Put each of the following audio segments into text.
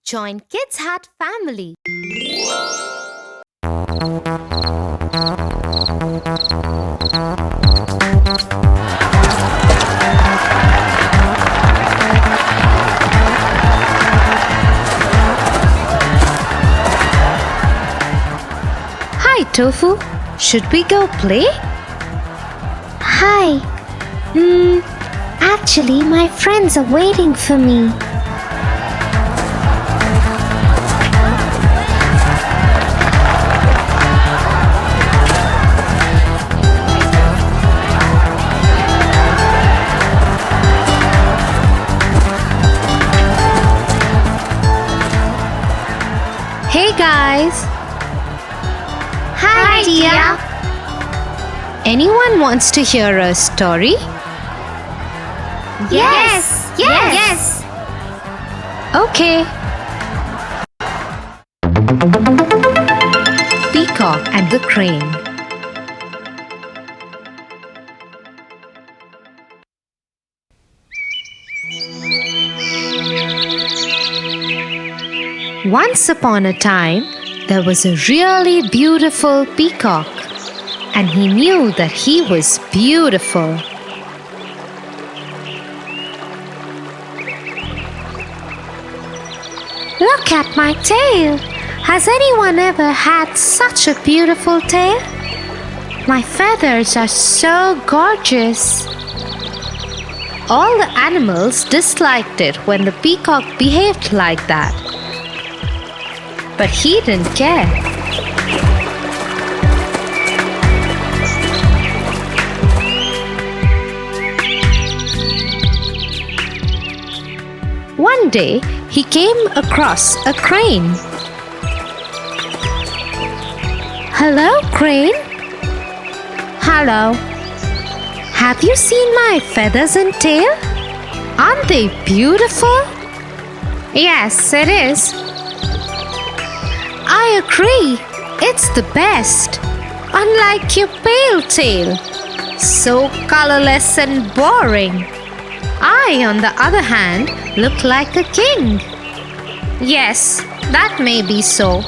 Join Kids Hut family. Hi, Tofu. Should we go play? Hi. Actually, my friends are waiting for me. Hey guys. Hi, Tia. Anyone wants to hear a story? Yes. Okay. Peacock and the Crane. Once upon a time, there was a really beautiful peacock, and he knew that he was beautiful. Look at my tail. Has anyone ever had such a beautiful tail? My feathers are so gorgeous. All the animals disliked it when the peacock behaved like that. But he didn't care. One day, he came across a crane. Hello, crane. Hello. Have you seen my feathers and tail? Aren't they beautiful? Yes, it is. I agree. It's the best. Unlike your pale tail. So colorless and boring. I, on the other hand, look like a king. Yes, that may be so.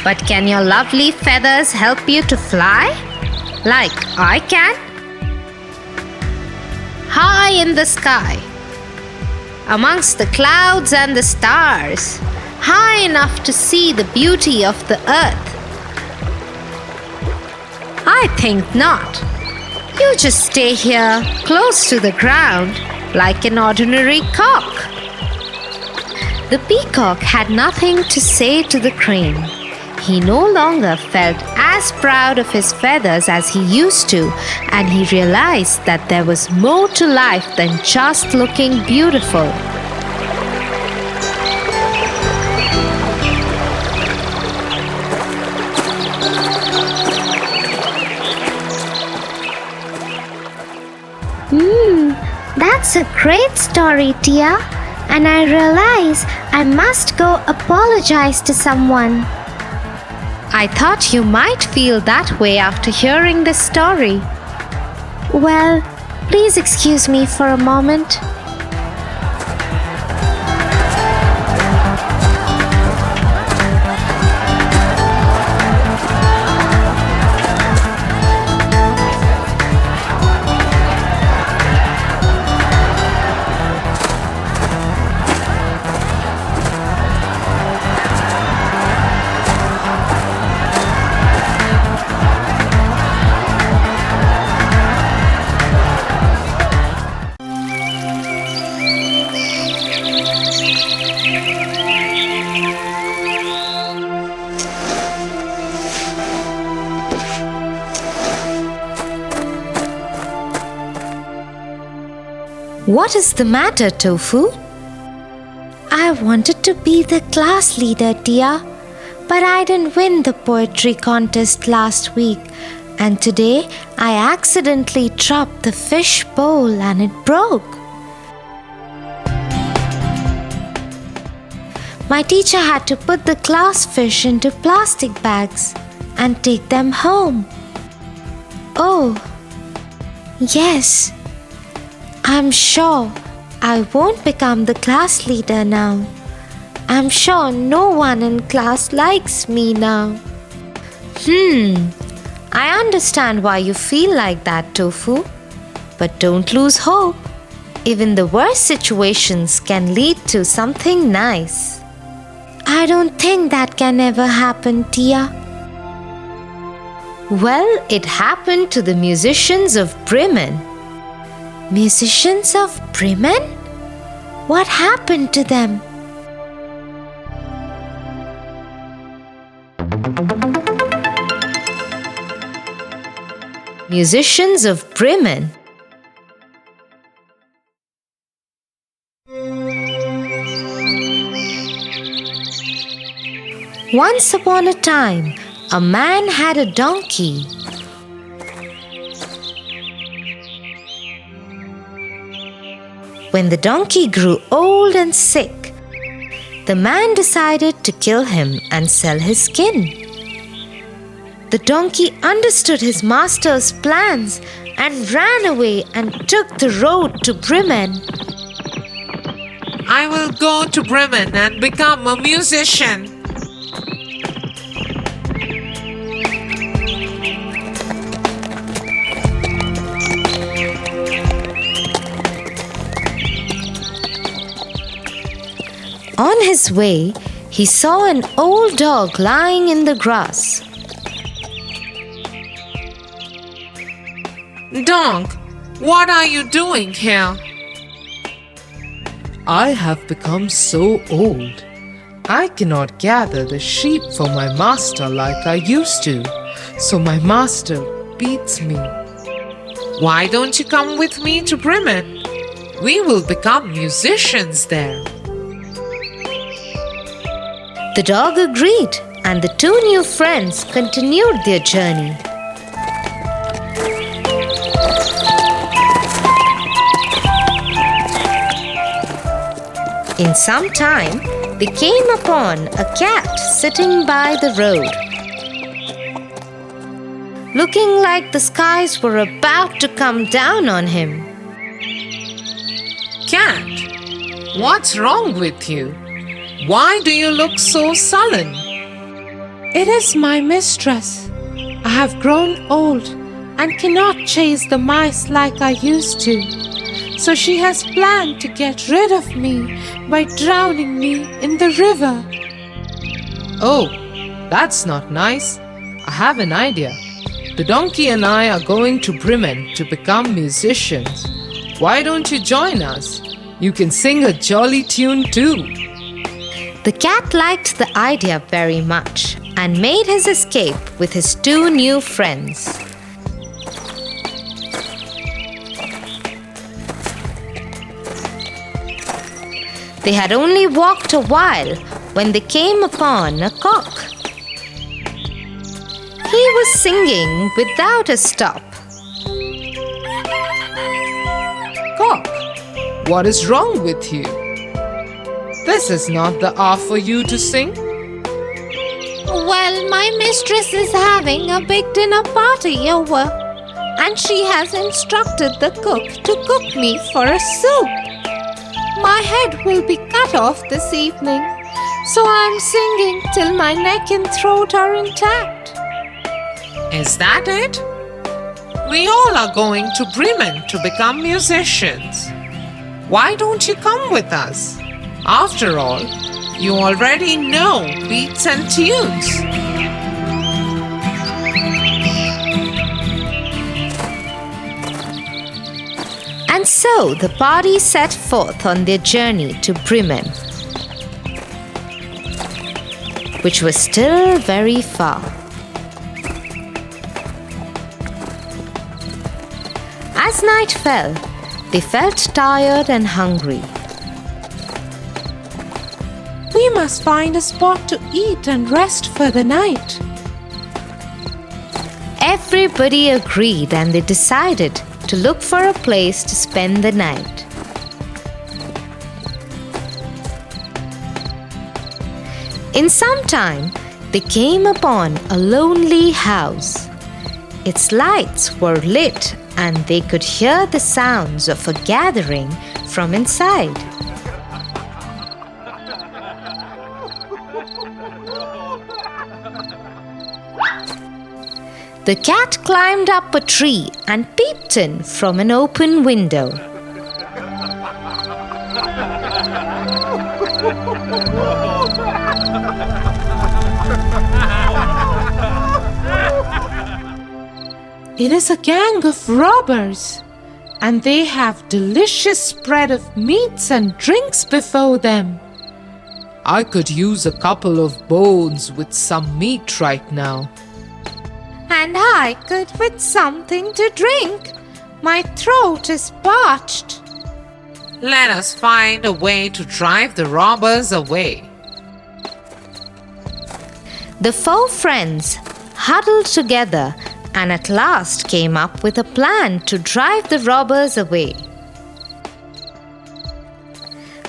But can your lovely feathers help you to fly? Like I can? High in the sky, amongst the clouds and the stars, high enough to see the beauty of the earth? I think not. You just stay here, close to the ground, like an ordinary cock. The peacock had nothing to say to the crane. He no longer felt as proud of his feathers as he used to, and he realized that there was more to life than just looking beautiful. That's a great story, Tia. And I realize I must go apologize to someone. I thought you might feel that way after hearing this story. Well, please excuse me for a moment. What is the matter, Tofu? I wanted to be the class leader, Tia, but I didn't win the poetry contest last week, and today I accidentally dropped the fish bowl and it broke. My teacher had to put the class fish into plastic bags and take them home. Oh, yes. I'm sure I won't become the class leader now. I'm sure no one in class likes me now. I understand why you feel like that, Tofu. But don't lose hope. Even the worst situations can lead to something nice. I don't think that can ever happen, Tia. Well, it happened to the musicians of Bremen. Musicians of Bremen? What happened to them? Musicians of Bremen. Once upon a time, a man had a donkey. When the donkey grew old and sick, the man decided to kill him and sell his skin. The donkey understood his master's plans and ran away and took the road to Bremen. I will go to Bremen and become a musician. On his way, he saw an old dog lying in the grass. Dog, what are you doing here? I have become so old. I cannot gather the sheep for my master like I used to, so my master beats me. Why don't you come with me to Bremen? We will become musicians there. The dog agreed, and the two new friends continued their journey. In some time, they came upon a cat sitting by the road. Looking like the skies were about to come down on him. Cat, what's wrong with you? Why do you look so sullen? It is my mistress. I have grown old and cannot chase the mice like I used to. So she has planned to get rid of me by drowning me in the river. Oh, that's not nice. I have an idea. The donkey and I are going to Bremen to become musicians. Why don't you join us? You can sing a jolly tune too. The cat liked the idea very much and made his escape with his two new friends. They had only walked a while when they came upon a cock. He was singing without a stop. Cock, what is wrong with you? This is not the hour for you to sing. Well, my mistress is having a big dinner party over, and she has instructed the cook to cook me for a soup. My head will be cut off this evening, so I'm singing till my neck and throat are intact. Is that it? We all are going to Bremen to become musicians. Why don't you come with us? After all, you already know beats and tunes. And so the party set forth on their journey to Bremen, which was still very far. As night fell, they felt tired and hungry. We must find a spot to eat and rest for the night. Everybody agreed and they decided to look for a place to spend the night. In some time, they came upon a lonely house. Its lights were lit and they could hear the sounds of a gathering from inside. The cat climbed up a tree and peeped in from an open window. It is a gang of robbers, and they have delicious spread of meats and drinks before them. I could use a couple of bones with some meat right now. And I could with something to drink. My throat is parched. Let us find a way to drive the robbers away. The four friends huddled together and at last came up with a plan to drive the robbers away.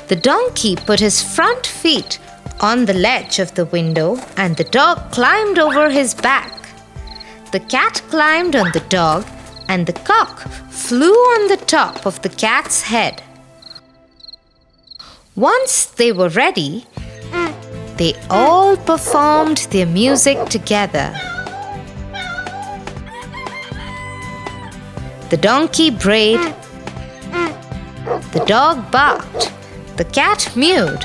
The donkey put his front feet on the ledge of the window and the dog climbed over his back. The cat climbed on the dog and the cock flew on the top of the cat's head. Once they were ready, they all performed their music together. The donkey brayed, the dog barked, the cat mewed,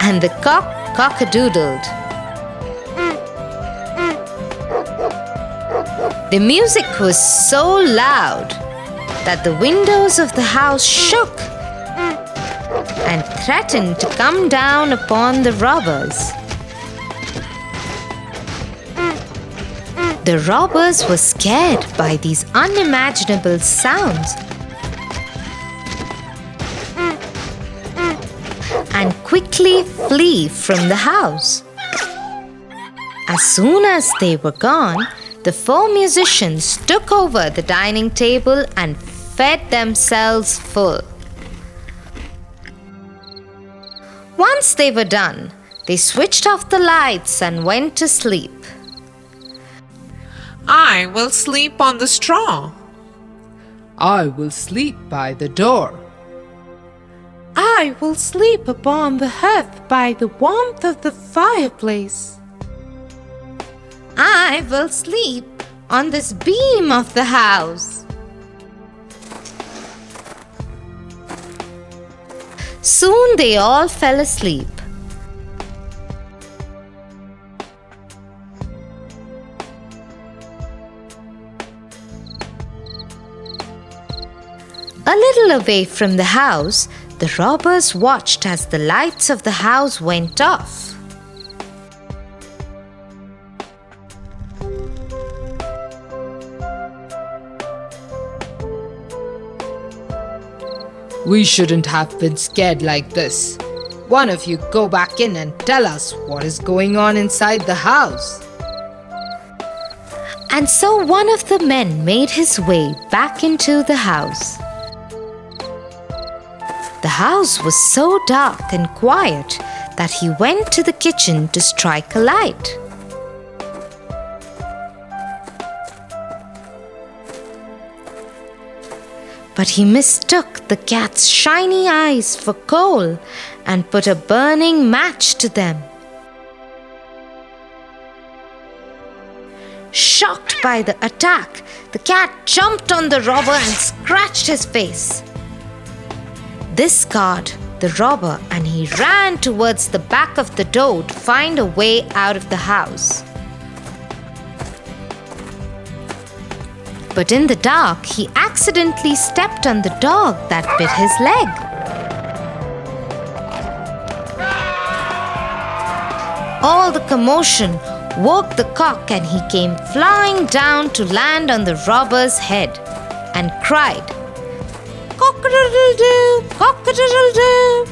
and the cock cock-a-doodled. The music was so loud that the windows of the house shook and threatened to come down upon the robbers. The robbers were scared by these unimaginable sounds and quickly flee from the house. As soon as they were gone, the four musicians took over the dining table and fed themselves full. Once they were done, they switched off the lights and went to sleep. I will sleep on the straw. I will sleep by the door. I will sleep upon the hearth by the warmth of the fireplace. I will sleep on this beam of the house. Soon they all fell asleep. A little away from the house, the robbers watched as the lights of the house went off. We shouldn't have been scared like this. One of you go back in and tell us what is going on inside the house. And so one of the men made his way back into the house. The house was so dark and quiet that he went to the kitchen to strike a light. But he mistook the cat's shiny eyes for coal and put a burning match to them. Shocked by the attack, the cat jumped on the robber and scratched his face. This scarred the robber, and he ran towards the back of the door to find a way out of the house. But in the dark, he accidentally stepped on the dog that bit his leg. All the commotion woke the cock, and he came flying down to land on the robber's head and cried, "Cock-a-doodle-doo, cock-a-doodle-doo."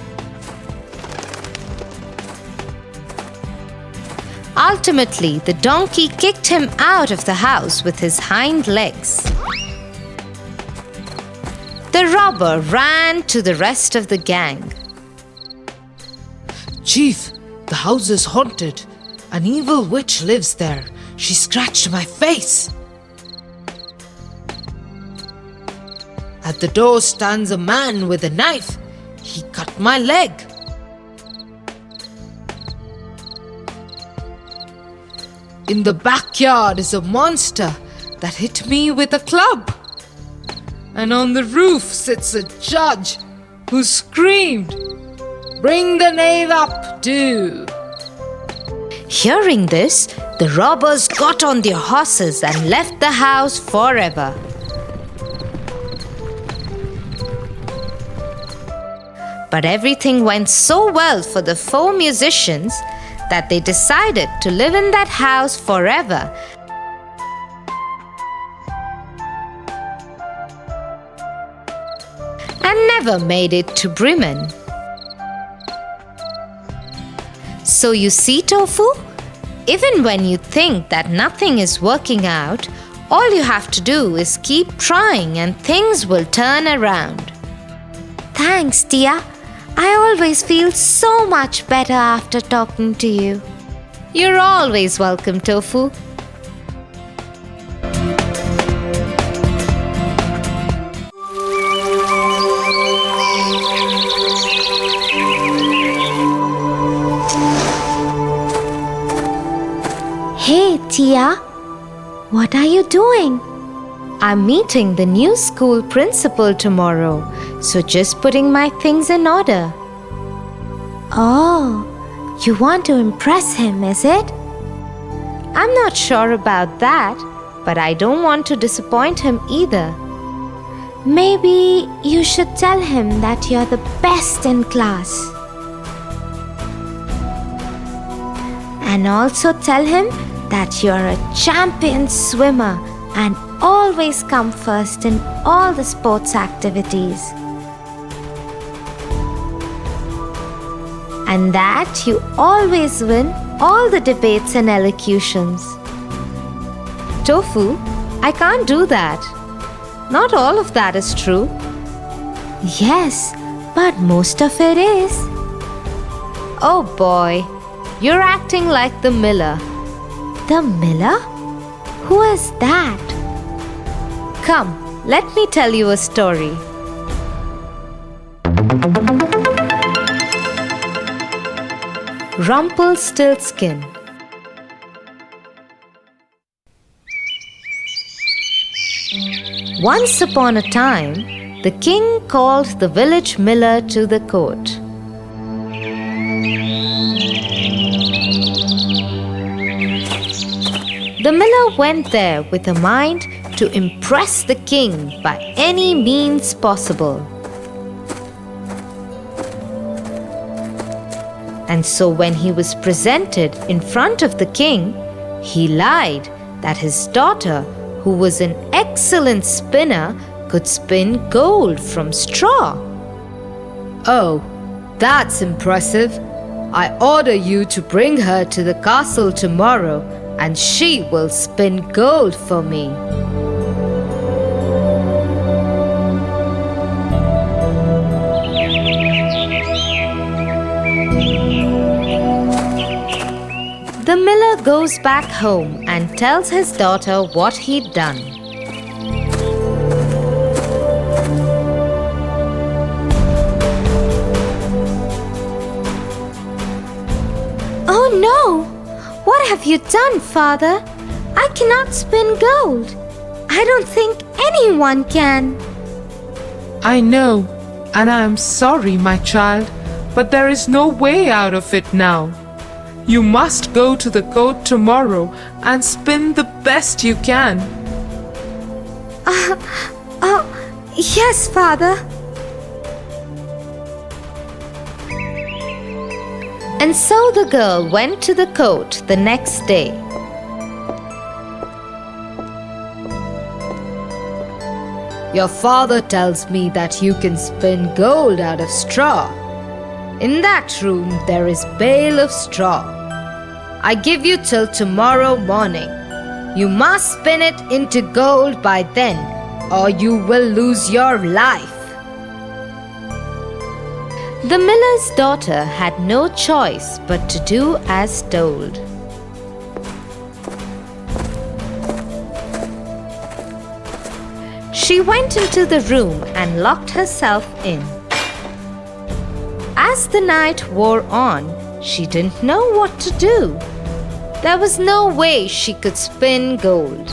Ultimately, the donkey kicked him out of the house with his hind legs. The robber ran to the rest of the gang. Chief, the house is haunted. An evil witch lives there. She scratched my face. At the door stands a man with a knife. He cut my leg. In the backyard is a monster that hit me with a club. And on the roof sits a judge who screamed, "Bring the knave up, do!" Hearing this, the robbers got on their horses and left the house forever. But everything went so well for the 4 musicians that they decided to live in that house forever. And never made it to Bremen. So you see, Tofu, even when you think that nothing is working out, all you have to do is keep trying and things will turn around. Thanks, Tia. I always feel so much better after talking to you. You're always welcome, Tofu. Hey, Tia. What are you doing? I'm meeting the new school principal tomorrow, so just putting my things in order. Oh, you want to impress him, is it? I'm not sure about that, but I don't want to disappoint him either. Maybe you should tell him that you're the best in class. And also tell him that you're a champion swimmer and always come first in all the sports activities. And that you always win all the debates and elocutions. Tofu, I can't do that. Not all of that is true. Yes, but most of it is. Oh boy, you're acting like the miller. The miller? Who is that? Come, let me tell you a story. Rumpelstilskin. Once upon a time, the king called the village miller to the court. The miller went there with a mind to impress the king by any means possible. And so when he was presented in front of the king, he lied that his daughter, who was an excellent spinner, could spin gold from straw. Oh, that's impressive. I order you to bring her to the castle tomorrow, and she will spin gold for me. The miller goes back home and tells his daughter what he'd done. Oh no! What have you done, father? I cannot spin gold. I don't think anyone can. I know, and I am sorry, my child, but there is no way out of it now. You must go to the court tomorrow and spin the best you can. Yes, father. And so the girl went to the court the next day. Your father tells me that you can spin gold out of straw. In that room there is bale of straw. I give you till tomorrow morning. You must spin it into gold by then, or you will lose your life. The miller's daughter had no choice but to do as told. She went into the room and locked herself in. As the night wore on, she didn't know what to do. There was no way she could spin gold.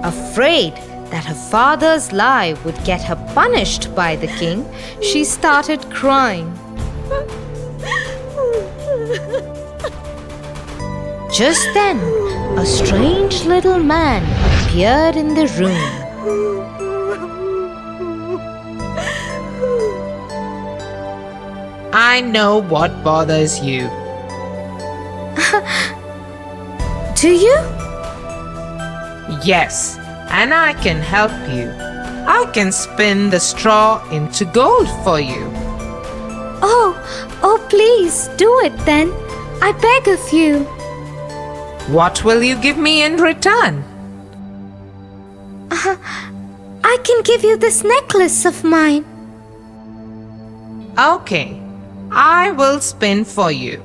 Afraid that her father's lie would get her punished by the king, she started crying. Just then, a strange little man appeared in the room. I know what bothers you. Do you? Yes, and I can help you. I can spin the straw into gold for you. Oh, please do it then. I beg of you. What will you give me in return? I can give you this necklace of mine. Okay, I will spin for you.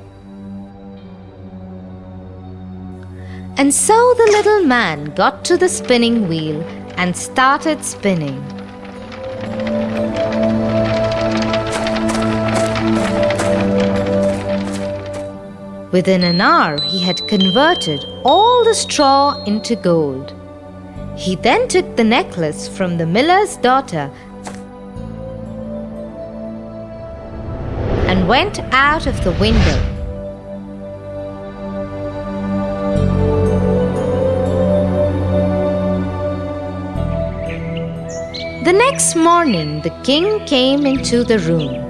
And so the little man got to the spinning wheel and started spinning. Within an hour, he had converted all the straw into gold. He then took the necklace from the miller's daughter and went out of the window. The next morning, the king came into the room.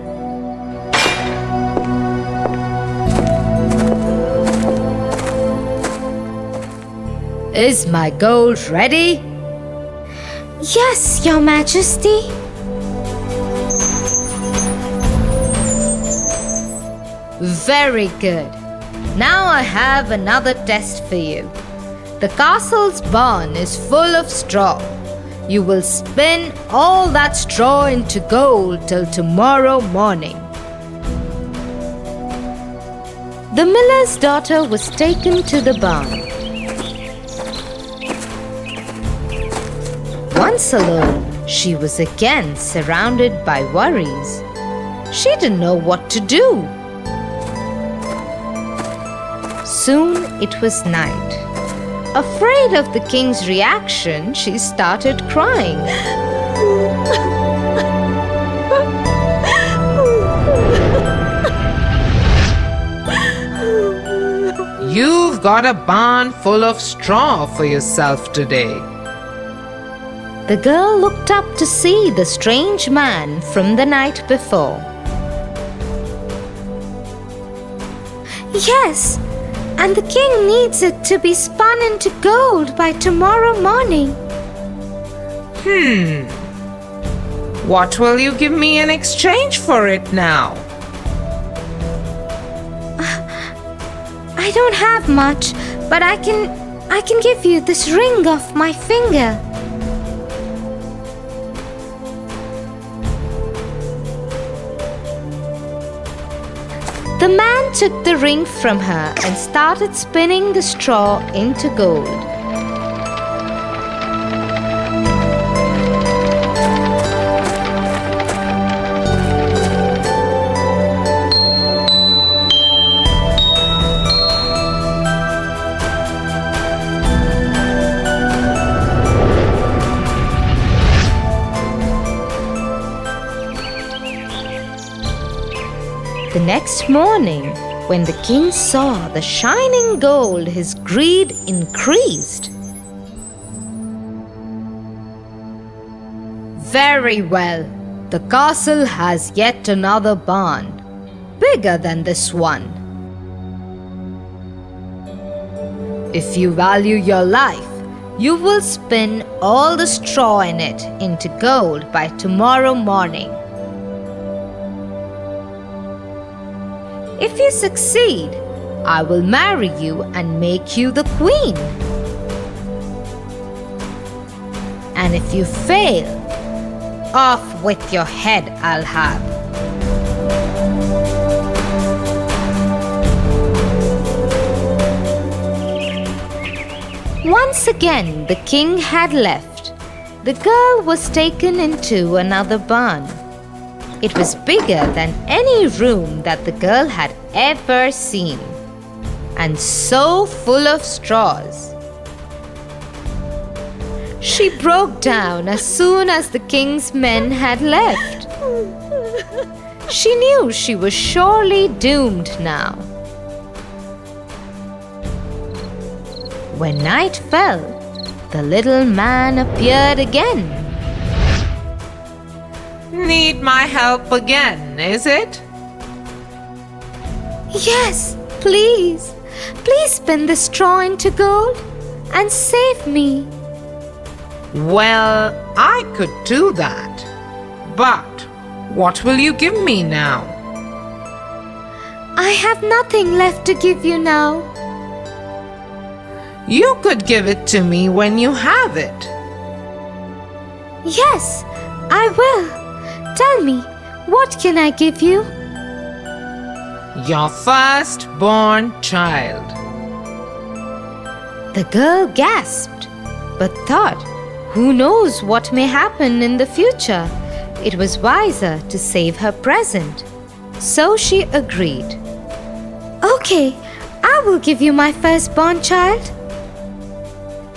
Is my gold ready? Yes, Your Majesty. Very good. Now I have another test for you. The castle's barn is full of straw. You will spin all that straw into gold till tomorrow morning. The miller's daughter was taken to the barn. Once alone, she was again surrounded by worries. She didn't know what to do. Soon it was night. Afraid of the king's reaction, she started crying. You've got a barn full of straw for yourself today. The girl looked up to see the strange man from the night before. Yes, and the king needs it to be spun into gold by tomorrow morning. What will you give me in exchange for it now? I don't have much, but I can give you this ring off my finger. The man took the ring from her and started spinning the straw into gold. The next morning, when the king saw the shining gold, his greed increased. Very well. The castle has yet another barn, bigger than this one. If you value your life, you will spin all the straw in it into gold by tomorrow morning. If you succeed, I will marry you and make you the queen. And if you fail, off with your head I'll have. Once again, the king had left. The girl was taken into another barn. It was bigger than any room that the girl had ever seen. and so full of straws. She broke down as soon as the king's men had left. She knew she was surely doomed now. When night fell, the little man appeared again. Need my help again, is it? Yes, please. Please spin the straw into gold and save me. Well, I could do that. But what will you give me now? I have nothing left to give you now. You could give it to me when you have it. Yes, I will. Tell me, what can I give you? Your firstborn child. The girl gasped, but thought, who knows what may happen in the future? It was wiser to save her present. So she agreed. Okay, I will give you my firstborn child.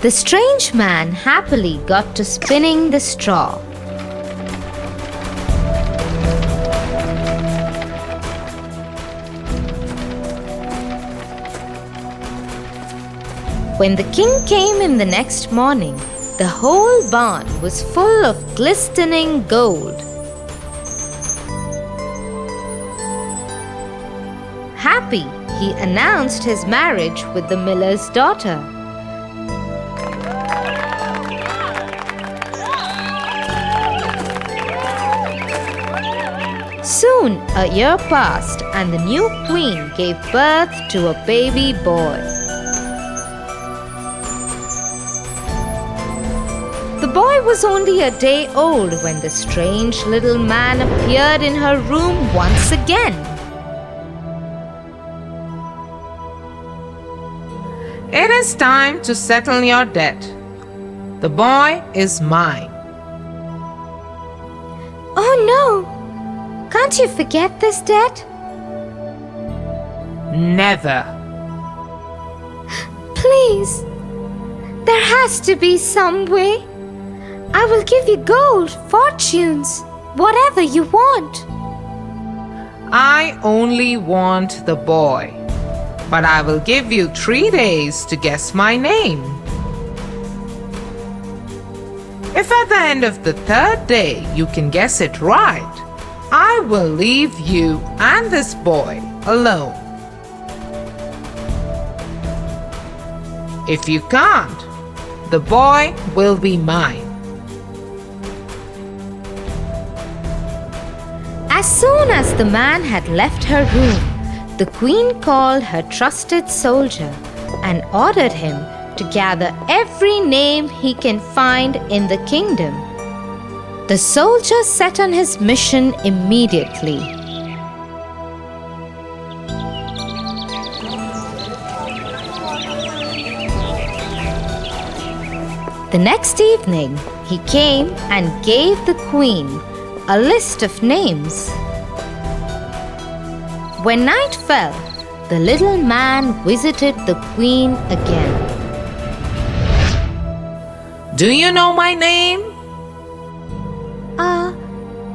The strange man happily got to spinning the straw. When the king came in the next morning, the whole barn was full of glistening gold. Happy, he announced his marriage with the miller's daughter. Soon a year passed and the new queen gave birth to a baby boy. The boy was only a day old when the strange little man appeared in her room once again. It is time to settle your debt. The boy is mine. Oh no! Can't you forget this debt? Never. Please, there has to be some way. I will give you gold, fortunes, whatever you want. I only want the boy, but I will give you 3 days to guess my name. If at the end of the 3rd day you can guess it right, I will leave you and this boy alone. If you can't, the boy will be mine. As soon as the man had left her room, the queen called her trusted soldier and ordered him to gather every name he can find in the kingdom. The soldier set on his mission immediately. The next evening, he came and gave the queen a list of names. When night fell, the little man visited the queen again. Do you know my name?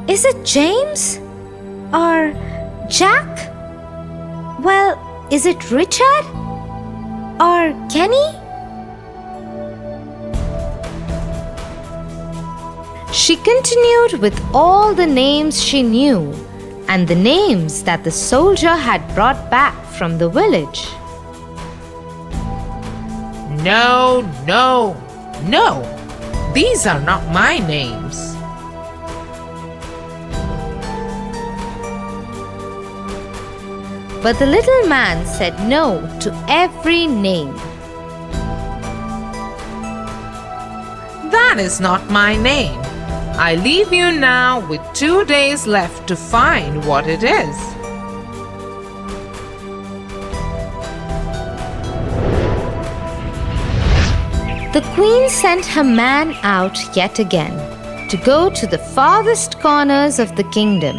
Is it James? Or Jack? Well, is it Richard? Or Kenny? She continued with all the names she knew and the names that the soldier had brought back from the village. No, no, no. These are not my names. But the little man said no to every name. That is not my name. I leave you now with 2 days left to find what it is. The queen sent her man out yet again to go to the farthest corners of the kingdom.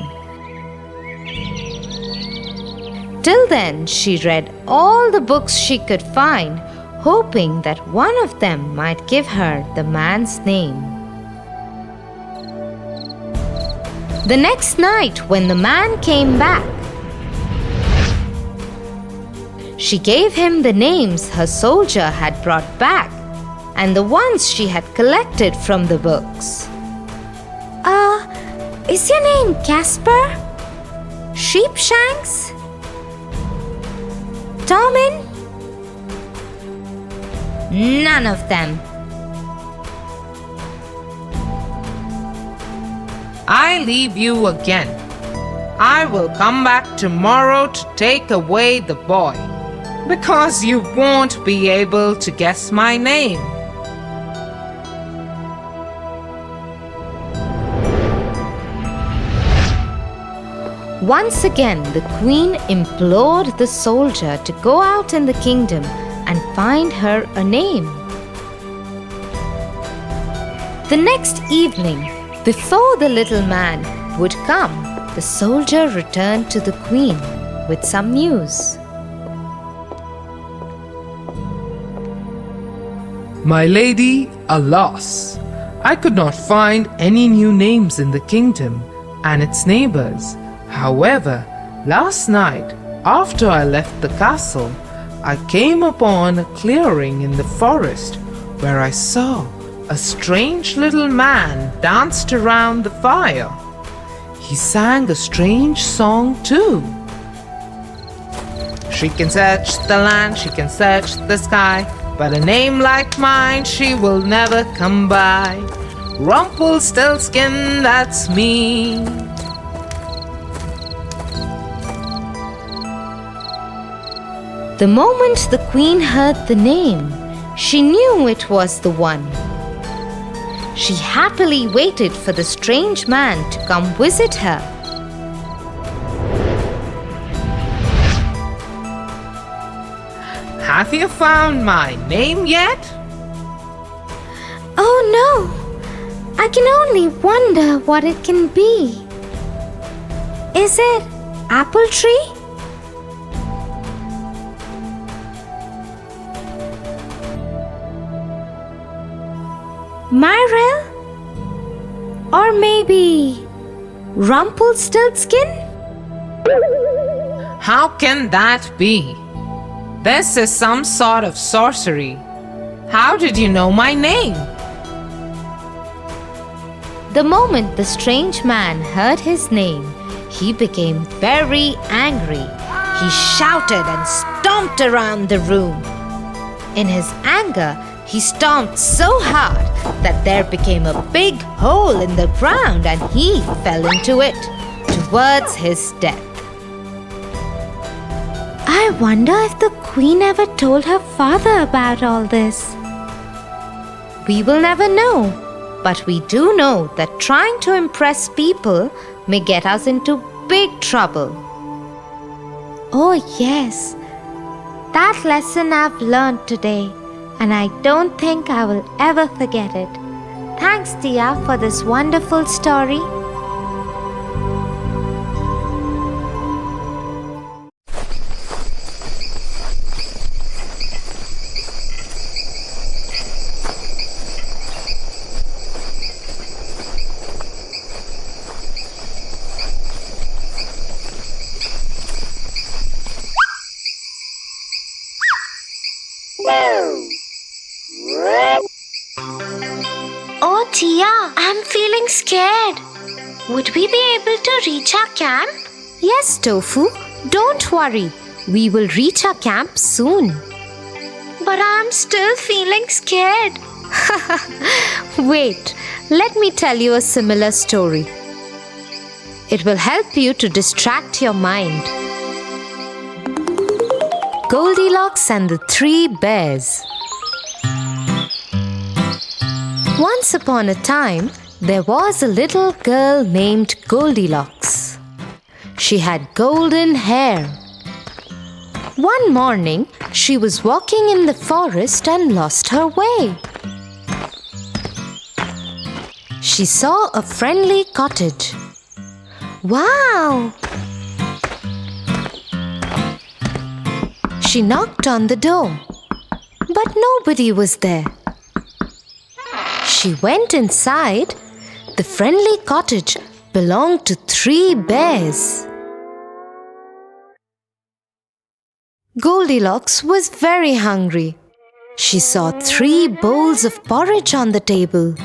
Till then, she read all the books she could find, hoping that one of them might give her the man's name. The next night, when the man came back, she gave him the names her soldier had brought back and the ones she had collected from the books. Is your name Casper? Sheepshanks? Tommen? None of them. I leave you again. I will come back tomorrow to take away the boy, because you won't be able to guess my name. Once again, the queen implored the soldier to go out in the kingdom and find her a name. The next evening, before the little man would come, the soldier returned to the queen with some news. My lady, alas, I could not find any new names in the kingdom and its neighbors. However, last night, after I left the castle, I came upon a clearing in the forest where I saw a strange little man danced around the fire. He sang a strange song too. She can search the land, she can search the sky, but a name like mine she will never come by. Rumpelstilskin, that's me. The moment the queen heard the name, she knew it was the one. She happily waited for the strange man to come visit her. Have you found my name yet? Oh no! I can only wonder what it can be. Is it apple tree? Myrrel? Or maybe Rumpelstilskin? How can that be? This is some sort of sorcery. How did you know my name? The moment the strange man heard his name, he became very angry. He shouted and stomped around the room. In his anger, he stomped so hard that there became a big hole in the ground and he fell into it, towards his death. I wonder if the queen ever told her father about all this. We will never know, but we do know that trying to impress people may get us into big trouble. Oh yes, that lesson I've learned today, and I don't think I will ever forget it. Thanks, Tia, for this wonderful story. Oh, Tia, I'm feeling scared. Would we be able to reach our camp? Yes, Tofu, don't worry. We will reach our camp soon. But I'm still feeling scared. Wait, let me tell you a similar story. It will help you to distract your mind. Goldilocks and the Three Bears. Once upon a time, there was a little girl named Goldilocks. She had golden hair. One morning, she was walking in the forest and lost her way. She saw a friendly cottage. Wow! She knocked on the door, but nobody was there. She went inside. The friendly cottage belonged to 3 bears. Goldilocks was very hungry. She saw 3 bowls of porridge on the table.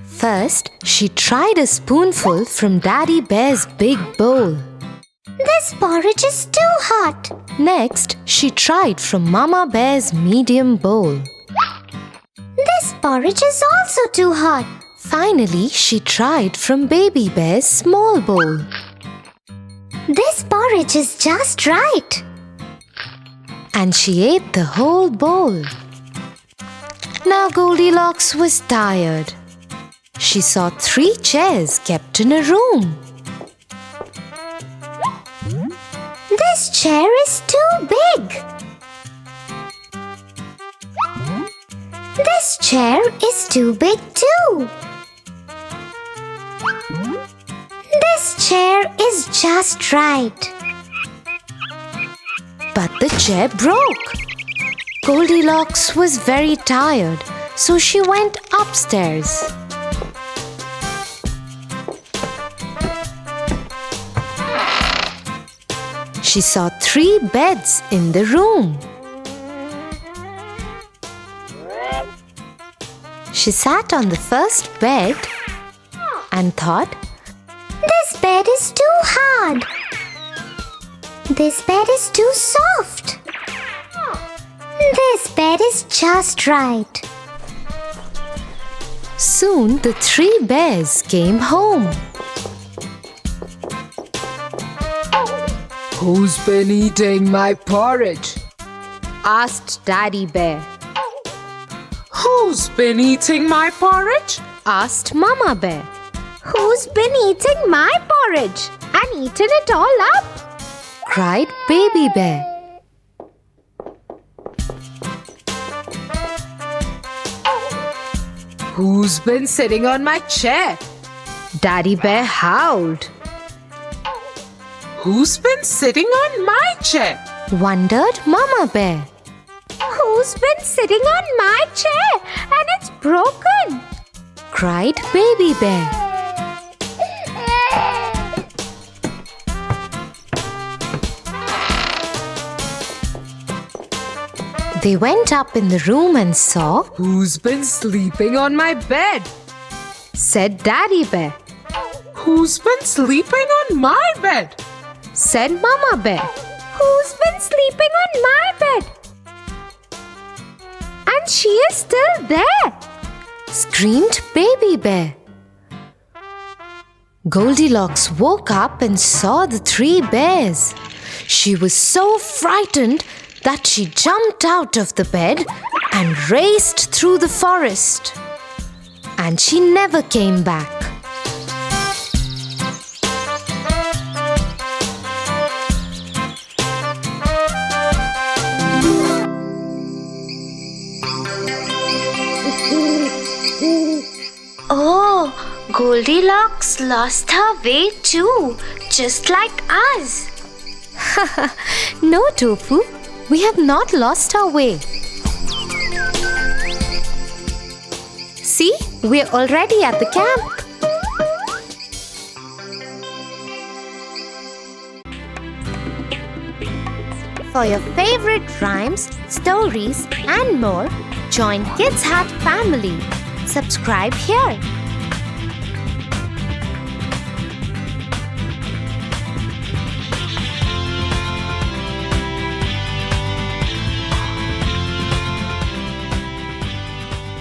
First, she tried a spoonful from Daddy Bear's big bowl. This porridge is too hot. Next, she tried from Mama Bear's medium bowl. This porridge is also too hot. Finally, she tried from Baby Bear's small bowl. This porridge is just right. And she ate the whole bowl. Now Goldilocks was tired. She saw 3 chairs kept in a room. This chair is too big. This chair is too big too. This chair is just right. But the chair broke. Goldilocks was very tired, so she went upstairs. She saw 3 beds in the room. She sat on the first bed and thought, This bed is too hard. This bed is too soft. This bed is just right. Soon the 3 bears came home. Who's been eating my porridge? Asked Daddy Bear. Who's been eating my porridge? Asked Mama Bear. Who's been eating my porridge and eaten it all up? Cried Baby Bear. Who's been sitting on my chair? Daddy Bear howled. Who's been sitting on my chair? Wondered Mama Bear. Who's been sitting on my chair and it's broken? Cried Baby Bear. They went up in the room and saw, Who's been sleeping on my bed? Said Daddy Bear. Who's been sleeping on my bed? said Mama Bear. Who's been sleeping on my bed? And she is still there. Screamed Baby Bear. Goldilocks woke up and saw the 3 bears. She was so frightened that she jumped out of the bed and raced through the forest. And she never came back. Oh, Goldilocks lost her way too, just like us. No, Tofu, we have not lost our way. See, we're already at the camp. For your favorite rhymes, stories, and more, join Kids Hut family. Subscribe here.